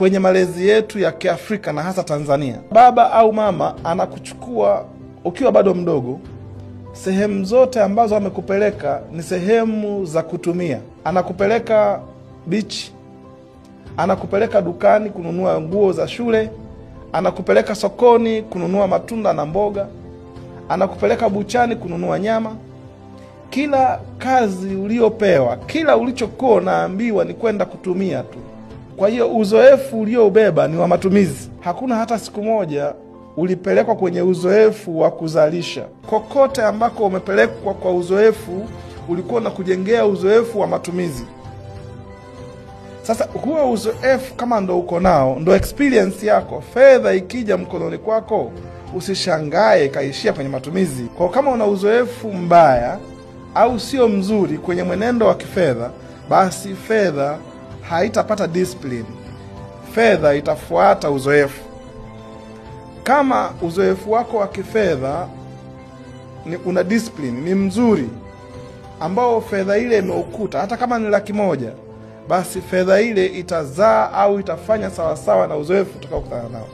kwenye malezi yetu ya Kiafrika na hasa Tanzania. Baba au mama anakuchukua ukiwa bado mdogo, sehemu zote ambazo amekupeleka ni sehemu za kutumia. Anakupeleka beach, anakupeleka dukani kununua nguo za shule, anakupeleka sokoni kununua matunda na mboga, anakupeleka buchani kununua nyama. Kila kazi uliopewa, kila ulichokuwa unaambiwa ni kwenda kutumia tu. Kwa hiyo uzoefu ulioubeba ni wa matumizi. Hakuna hata siku moja ulipelekwa kwenye uzoefu wa kuzalisha. Kokote ambako umepelekwa kwa uzoefu, ulikuwa na kujengea uzoefu wa matumizi. Sasa huo uzoefu kama ndo uko nao, ndo experience yako, fedha ikija mkononi kwako, usishangae kaishia kwenye matumizi. Kwa kama una uzoefu mbaya au sio mzuri kwenye mwenendo wa kifedha, basi fedha haitapata discipline. Fedha itafuata uzoefu. Kama uzoefu wako wa kifedha ni una discipline, ni mzuri, ambao fedha ile imeukuta, hata kama ni 100,000, basi fedha ile itazaa au itafanya sawasawa na uzoefu utakaokutana nao.